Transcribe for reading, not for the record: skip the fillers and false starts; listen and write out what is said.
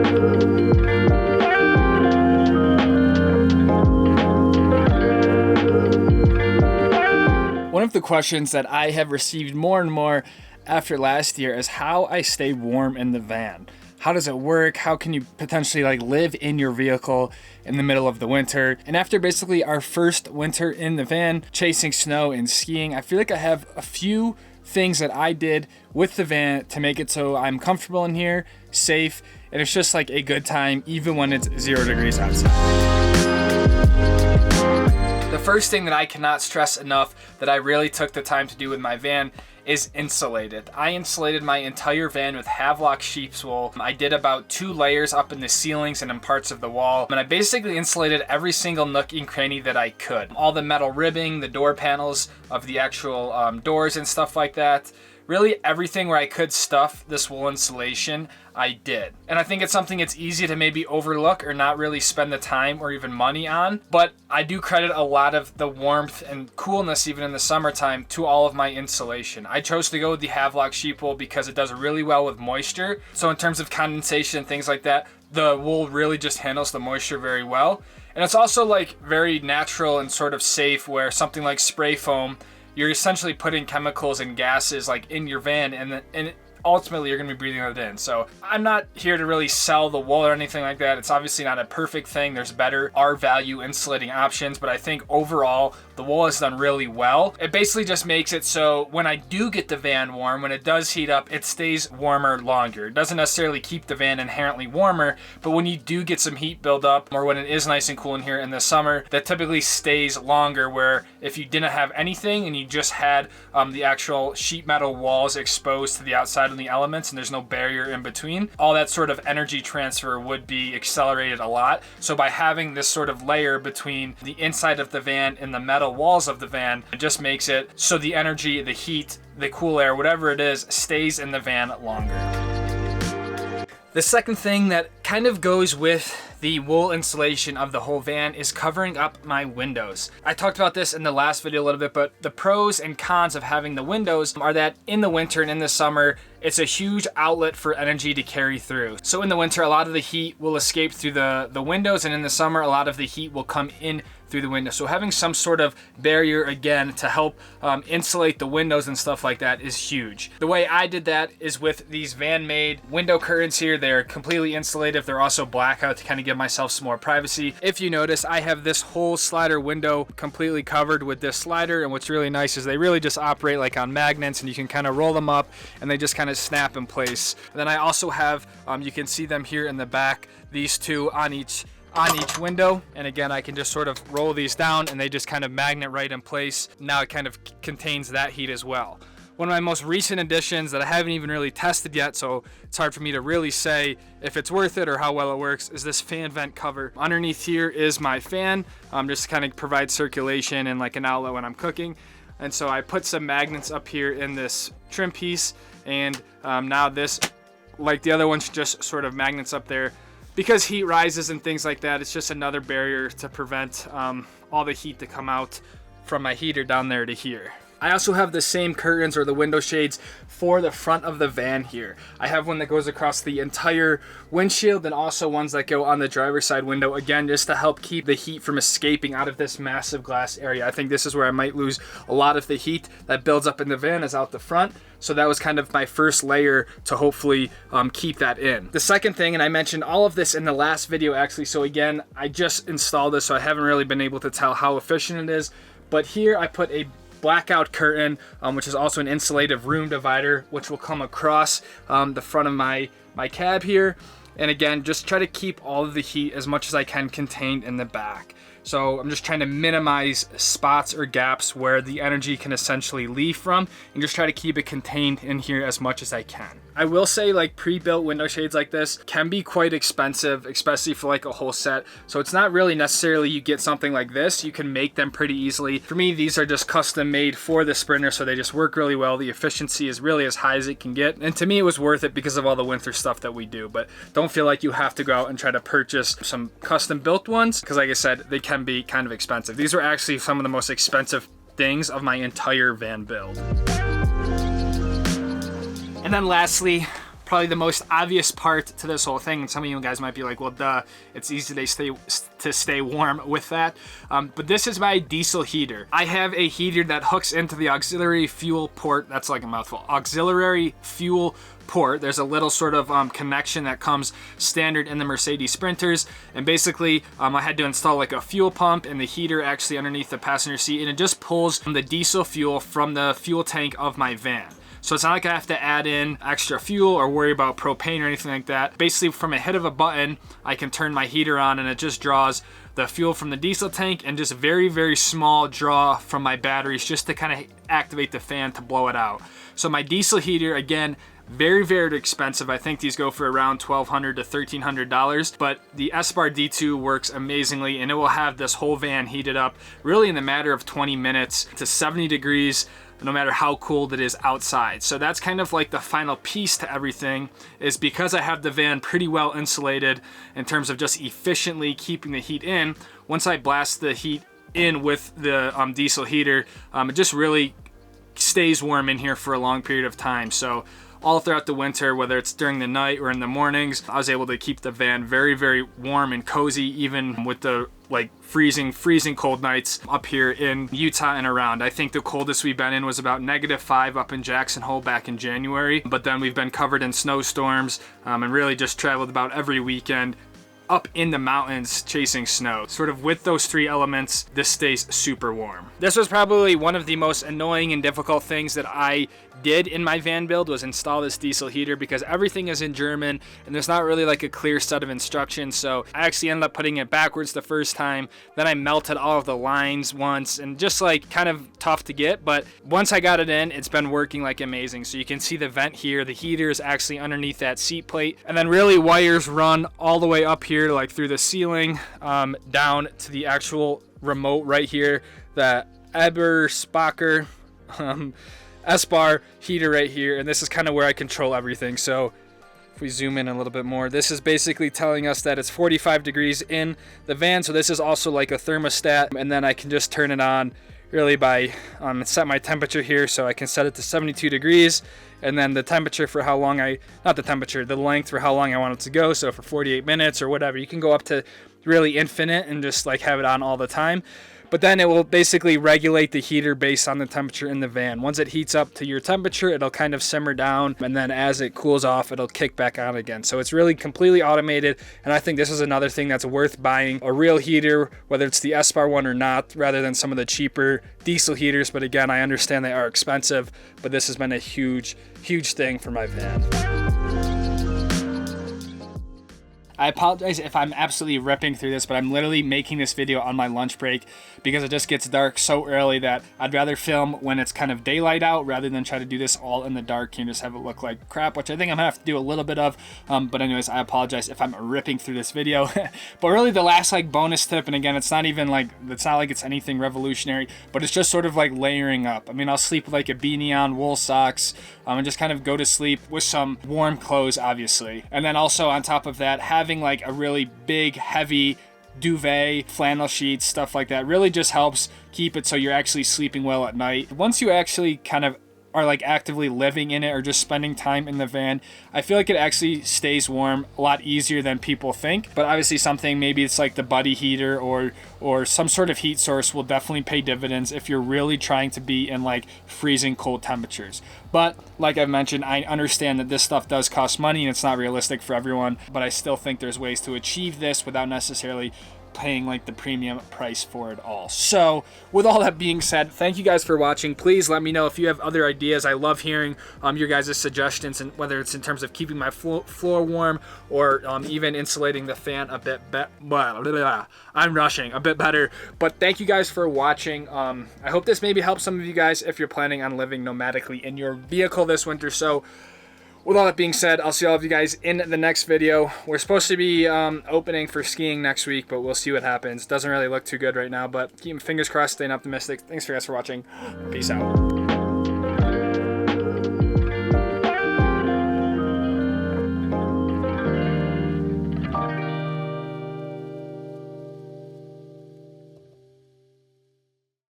One of the questions that I have received more and more after last year is how I stay warm in the van. How does it work? How can you potentially live in your vehicle in the middle of the winter? And after basically our first winter in the van, chasing snow and skiing, I feel like I have a few things that I did with the van to make it so I'm comfortable in here, safe, and it's just a good time even when it's 0 degrees outside. The first thing that I cannot stress enough that I really took the time to do with my van is insulated. I insulated my entire van with Havelock sheep's wool. I did about 2 layers up in the ceilings and in parts of the wall. And I basically insulated every single nook and cranny that I could. All the metal ribbing, the door panels of the actual doors and stuff like that. Really everything where I could stuff this wool insulation, I did. And I think it's something it's easy to maybe overlook or not really spend the time or even money on. But I do credit a lot of the warmth and coolness even in the summertime to all of my insulation. I chose to go with the Havelock sheep wool because it does really well with moisture. So in terms of condensation and things like that, the wool really just handles the moisture very well. And it's also very natural and sort of safe, where something like spray foam, you're essentially putting chemicals and gases in your van, and ultimately you're gonna be breathing it in. So I'm not here to really sell the wool or anything like that. It's obviously not a perfect thing. There's better R-value insulating options, but I think overall the wool has done really well. It basically just makes it so when I do get the van warm, when it does heat up, it stays warmer longer. It doesn't necessarily keep the van inherently warmer, but when you do get some heat build up, or when it is nice and cool in here in the summer, that typically stays longer, where if you didn't have anything and you just had the actual sheet metal walls exposed to the outside and the elements and there's no barrier in between, all that sort of energy transfer would be accelerated a lot. So by having this sort of layer between the inside of the van and the metal walls of the van, it just makes it so the energy, the heat, the cool air, whatever it is, stays in the van longer. The second thing that kind of goes with the wool insulation of the whole van is covering up my windows. I talked about this in the last video a little bit, but the pros and cons of having the windows are that in the winter and in the summer, it's a huge outlet for energy to carry through. So in the winter, a lot of the heat will escape through the windows, and in the summer, a lot of the heat will come in through the window. So having some sort of barrier again to help insulate the windows and stuff like that is huge. The way I did that is with these van-made window curtains here. They're completely insulative. They're also blackout to kind of give myself some more privacy. If you notice, I have this whole slider window completely covered with this slider, and what's really nice is they really just operate on magnets, and you can kind of roll them up and they just kind of snap in place. And then I also have, you can see them here in the back, these two on each window, and again I can just sort of roll these down and they just kind of magnet right in place. Now it kind of contains that heat as well. One of my most recent additions that I haven't even really tested yet, so it's hard for me to really say if it's worth it or how well it works, is this fan vent cover. Underneath here is my fan, just to kind of provide circulation and an outlet when I'm cooking. And so I put some magnets up here in this trim piece, and now this, like the other ones, just sort of magnets up there. Because heat rises and things like that, it's just another barrier to prevent all the heat to come out from my heater down there to here. I also have the same curtains or the window shades for the front of the van here. I have one that goes across the entire windshield, and also ones that go on the driver's side window, again, just to help keep the heat from escaping out of this massive glass area. I think this is where I might lose a lot of the heat that builds up in the van is out the front. So that was kind of my first layer to hopefully keep that in. The second thing, and I mentioned all of this in the last video actually, so again, I just installed this, so I haven't really been able to tell how efficient it is, but here I put a blackout curtain, which is also an insulative room divider, which will come across the front of my cab here. And again, just try to keep all of the heat as much as I can contained in the back. So I'm just trying to minimize spots or gaps where the energy can essentially leave from, and just try to keep it contained in here as much as I can. I will say, like, pre-built window shades like this can be quite expensive, especially for like a whole set. So it's not really necessarily you get something like this. You can make them pretty easily. For me, these are just custom made for the Sprinter, so they just work really well. The efficiency is really as high as it can get. And to me, it was worth it because of all the winter stuff that we do. But don't feel like you have to go out and try to purchase some custom built ones, because like I said, they can be kind of expensive. These are actually some of the most expensive things of my entire van build. And then lastly, probably the most obvious part to this whole thing. And some of you guys might be like, well, duh, it's easy to stay warm with that. But this is my diesel heater. I have a heater that hooks into the auxiliary fuel port. That's like a mouthful. Auxiliary fuel port. There's a little sort of connection that comes standard in the Mercedes Sprinters, and basically I had to install like a fuel pump and the heater actually underneath the passenger seat, and it just pulls the diesel fuel from the fuel tank of my van. So it's not like I have to add in extra fuel or worry about propane or anything like that. Basically, from a hit of a button, I can turn my heater on and it just draws the fuel from the diesel tank and just very, very small draw from my batteries just to kind of activate the fan to blow it out. So my diesel heater, again, very, very expensive. I think these go for around $1,200 to $1,300, but the S-Bar D2 works amazingly, and it will have this whole van heated up really in the matter of 20 minutes to 70 degrees, no matter how cold it is outside. So that's kind of like the final piece to everything, is because I have the van pretty well insulated in terms of just efficiently keeping the heat in. Once I blast the heat in with the diesel heater, it just really stays warm in here for a long period of time. So all throughout the winter, whether it's during the night or in the mornings, I was able to keep the van very, very warm and cozy, even with the like freezing cold nights up here in Utah and around. I think the coldest we've been in was about -5 up in Jackson Hole back in January, but then we've been covered in snowstorms and really just traveled about every weekend up in the mountains chasing snow. Sort of with those three elements, this stays super warm. This was probably one of the most annoying and difficult things that I did in my van build, was install this diesel heater, because everything is in German and there's not really like a clear set of instructions. So I actually ended up putting it backwards the first time. Then I melted all of the lines once, and just like kind of tough to get. But once I got it in, it's been working like amazing. So you can see the vent here. The heater is actually underneath that seat plate. And then really wires run all the way up here, like through the ceiling, down to the actual remote right here. The Eberspacher S-Bar heater right here, and this is kind of where I control everything. So if we zoom in a little bit more, this is basically telling us that it's 45 degrees in the van, so this is also like a thermostat, and then I can just turn it on really by set my temperature here. So I can set it to 72 degrees, and then the temperature for how long the length for how long I want it to go. So for 48 minutes or whatever, you can go up to really infinite and just like have it on all the time. But then it will basically regulate the heater based on the temperature in the van. Once it heats up to your temperature, it'll kind of simmer down, and then as it cools off, it'll kick back on again. So it's really completely automated, and I think this is another thing that's worth buying a real heater, whether it's the S-Bar one or not, rather than some of the cheaper diesel heaters. But again, I understand they are expensive, but this has been a huge, huge thing for my van. I apologize if I'm absolutely ripping through this, but I'm literally making this video on my lunch break because it just gets dark so early that I'd rather film when it's kind of daylight out rather than try to do this all in the dark and just have it look like crap, which I think I'm gonna have to do a little bit of. But anyways, I apologize if I'm ripping through this video. But really the last like bonus tip, and again, it's not like it's anything revolutionary, but it's just sort of like layering up. I mean, I'll sleep with like a beanie on, wool socks, and just kind of go to sleep with some warm clothes, obviously. And then also on top of that, having like a really big, heavy duvet, flannel sheets, stuff like that really just helps keep it so you're actually sleeping well at night. Once you actually kind of are like actively living in it or just spending time in the van, I feel like it actually stays warm a lot easier than people think. But obviously something, maybe it's like the buddy heater or some sort of heat source, will definitely pay dividends if you're really trying to be in like freezing cold temperatures. But like I've mentioned, I understand that this stuff does cost money and it's not realistic for everyone, but I still think there's ways to achieve this without necessarily paying like the premium price for it all. So with all that being said, thank you guys for watching. Please let me know if you have other ideas. I love hearing your guys' suggestions, and whether it's in terms of keeping my floor warm or even insulating the fan a bit better. I'm rushing a bit better. But thank you guys for watching. I hope this maybe helps some of you guys if you're planning on living nomadically in your vehicle this winter. So with all that being said, I'll see all of you guys in the next video. We're supposed to be opening for skiing next week, but we'll see what happens. Doesn't really look too good right now, but keep fingers crossed, staying optimistic. Thanks for guys for watching. Peace out.